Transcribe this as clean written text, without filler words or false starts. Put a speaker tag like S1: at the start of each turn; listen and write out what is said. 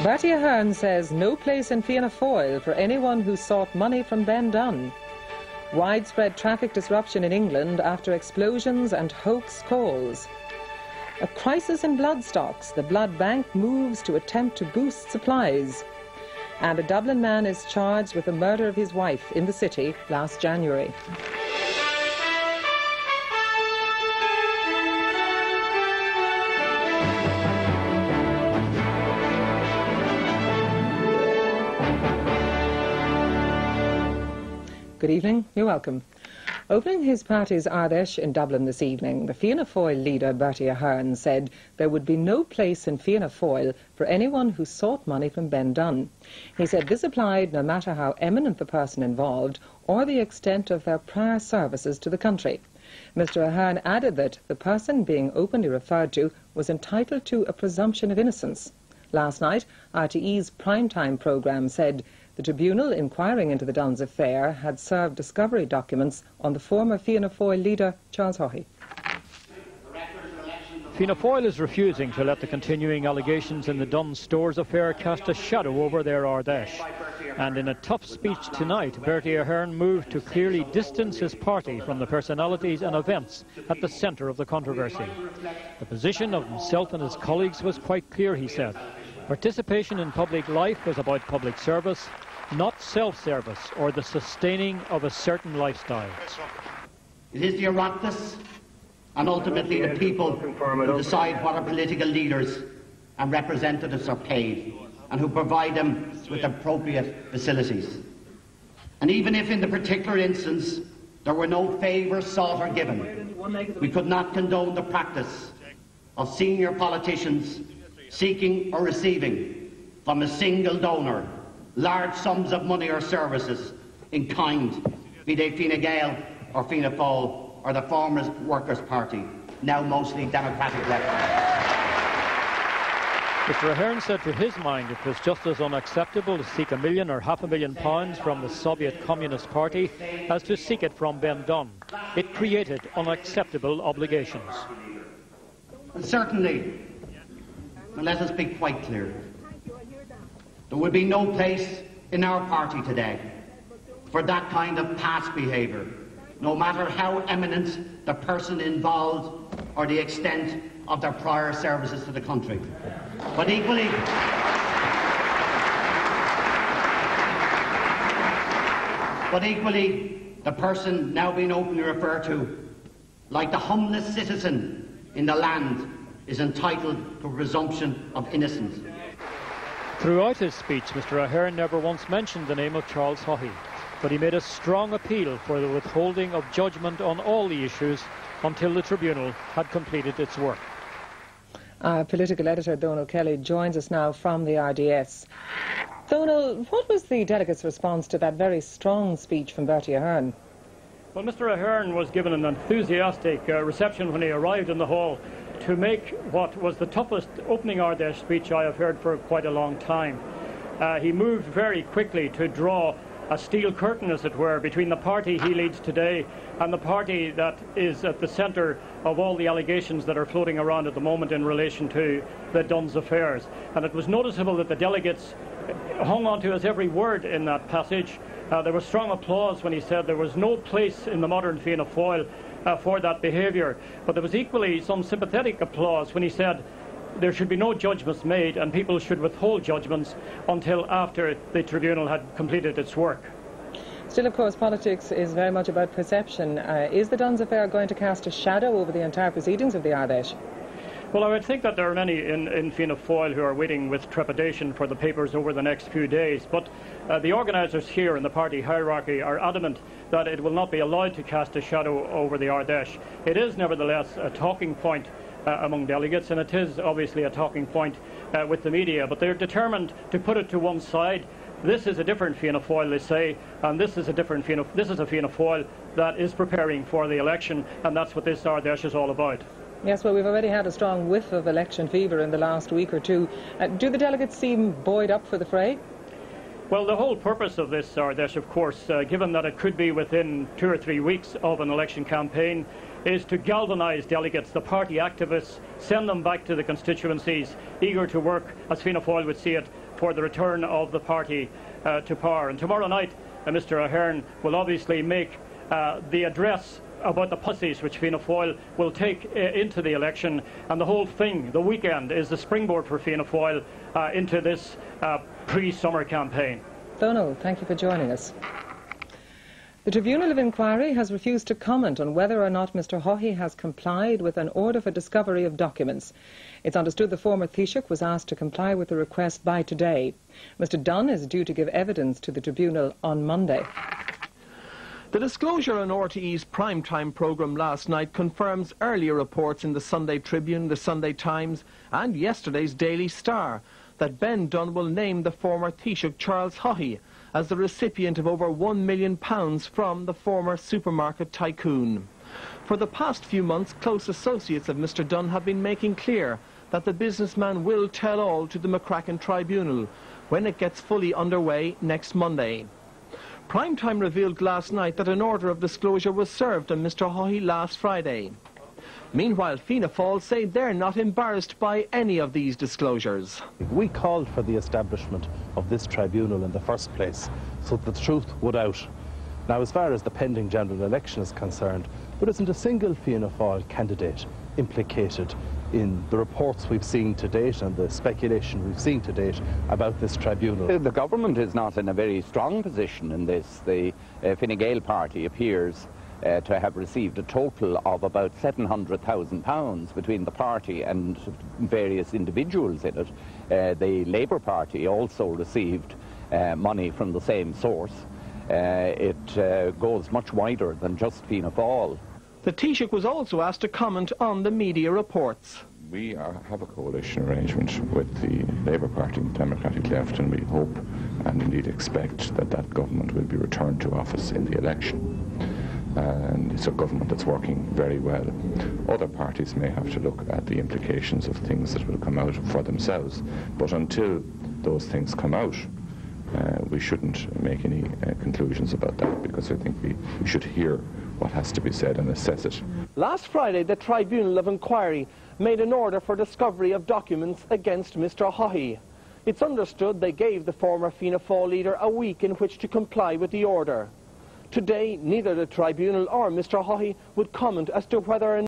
S1: Bertie Ahern says no place in Fianna Fáil for anyone who sought money from Ben Dunne. Widespread traffic disruption in England after explosions and hoax calls. A crisis in blood stocks. The blood bank moves to attempt to boost supplies. And a Dublin man is charged with the murder of his wife in the city last January. Good evening, you're welcome. Opening his party's Ardèche in Dublin this evening, the Fianna Fáil leader Bertie Ahern said there would be no place in Fianna Fáil for anyone who sought money from Ben Dunne. He said this applied no matter how eminent the person involved or the extent of their prior services to the country. Mr Ahern added that the person being openly referred to was entitled to a presumption of innocence. Last night, RTE's primetime programme said the tribunal inquiring into the Dunne's affair had served discovery documents on the former Fianna Fáil leader, Charles Haughey.
S2: Fianna Fáil is refusing to let the continuing allegations in the Dunne Stores affair cast a shadow over their Ardèche. And in a tough speech tonight, Bertie Ahern moved to clearly distance his party from the personalities and events at the centre of the controversy. The position of himself and his colleagues was quite clear, he said. Participation in public life was about public service, not self-service or the sustaining of a certain lifestyle.
S3: It is the Oireachtas and ultimately the people who decide what our political leaders and representatives are paid and who provide them with appropriate facilities. And even if in the particular instance there were no favours sought or given, we could not condone the practice of senior politicians seeking or receiving from a single donor large sums of money or services in kind, be they Fine Gael or Fianna Fáil or the former Workers' Party, now mostly Democratic left.
S2: Mr Ahern said to his mind it was just as unacceptable to seek £1 million or £500,000 from the Soviet Communist Party as to seek it from Ben Dunne. It created unacceptable obligations.
S3: And certainly, let us be quite clear, there will be no place in our party today for that kind of past behaviour, no matter how eminent the person involved or the extent of their prior services to the country. But equally, the person now being openly referred to, like the humblest citizen in the land, is entitled to a presumption of innocence.
S2: Throughout his speech, Mr Ahern never once mentioned the name of Charles Haughey, but he made a strong appeal for the withholding of judgment on all the issues until the tribunal had completed its work.
S1: Our political editor, Donal Kelly, joins us now from the RDS. Donal, what was the delegates' response to that very strong speech from Bertie Ahern?
S2: Well, Mr Ahern was given an enthusiastic reception when he arrived in the hall to make what was the toughest opening Ardèche speech I have heard for quite a long time. He moved very quickly to draw a steel curtain, as it were, between the party he leads today and the party that is at the centre of all the allegations that are floating around at the moment in relation to the Dunne's affairs. And it was noticeable that the delegates hung on to his every word in that passage. There was strong applause when he said there was no place in the modern Fianna Fáil for that behaviour. But there was equally some sympathetic applause when he said there should be no judgments made and people should withhold judgments until after the tribunal had completed its work.
S1: Still, of course, politics is very much about perception. Is the Dunne's affair going to cast a shadow over the entire proceedings of the Ardèche?
S2: Well, I would think that there are many in Fianna Fáil who are waiting with trepidation for the papers over the next few days. But the organisers here in the party hierarchy are adamant that it will not be allowed to cast a shadow over the Ardèche. It is nevertheless a talking point among delegates, and it is obviously a talking point with the media. But they're determined to put it to one side. This is a different Fianna Fáil, they say, and this is a Fianna Fáil that is preparing for the election, and that's what this Ardèche is all about.
S1: Yes, well, we've already had a strong whiff of election fever in the last week or two. Do the delegates seem buoyed up for the fray?
S2: Well, the whole purpose of this Ardèche, of course, given that it could be within 2 or 3 weeks of an election campaign, is to galvanise delegates, the party activists, send them back to the constituencies, eager to work, as Fianna Fáil would see it, for the return of the party to power. And tomorrow night, Mr Ahern will obviously make the address about the policies which Fianna Fáil will take into the election, and the whole thing, the weekend, is the springboard for Fianna Fáil into this pre-summer campaign.
S1: Donald, thank you for joining us. The Tribunal of Inquiry has refused to comment on whether or not Mr Haughey has complied with an order for discovery of documents. It's understood the former Taoiseach was asked to comply with the request by today. Mr Dunn is due to give evidence to the Tribunal on Monday.
S4: The disclosure on RTE's primetime programme last night confirms earlier reports in the Sunday Tribune, the Sunday Times and yesterday's Daily Star that Ben Dunn will name the former Taoiseach Charles Haughey as the recipient of over £1 million from the former supermarket tycoon. For the past few months, close associates of Mr Dunn have been making clear that the businessman will tell all to the McCracken Tribunal when it gets fully underway next Monday. Primetime revealed last night that an order of disclosure was served on Mr Haughey last Friday. Meanwhile, Fianna Fáil say they're not embarrassed by any of these disclosures.
S5: We called for the establishment of this tribunal in the first place so that the truth would out. Now, as far as the pending general election is concerned, there isn't a single Fianna Fáil candidate implicated in the reports we've seen to date and the speculation we've seen to date about this tribunal.
S6: The government is not in a very strong position in this. The Fine Gael party appears to have received a total of about £700,000 between the party and various individuals in it. The Labour Party also received money from the same source. It goes much wider than just Fianna Fáil.
S4: The Taoiseach was also asked to comment on the media reports.
S7: We have a coalition arrangement with the Labour Party and Democratic Left, and we hope and indeed expect that that government will be returned to office in the election. And it's a government that's working very well. Other parties may have to look at the implications of things that will come out for themselves, but until those things come out, we shouldn't make any conclusions about that, because I think we should hear what has to be said and assess it.
S4: Last Friday, the Tribunal of Inquiry made an order for discovery of documents against Mr Haughey. It's understood they gave the former Fianna Fáil leader a week in which to comply with the order. Today, neither the Tribunal or Mr Haughey would comment as to whether or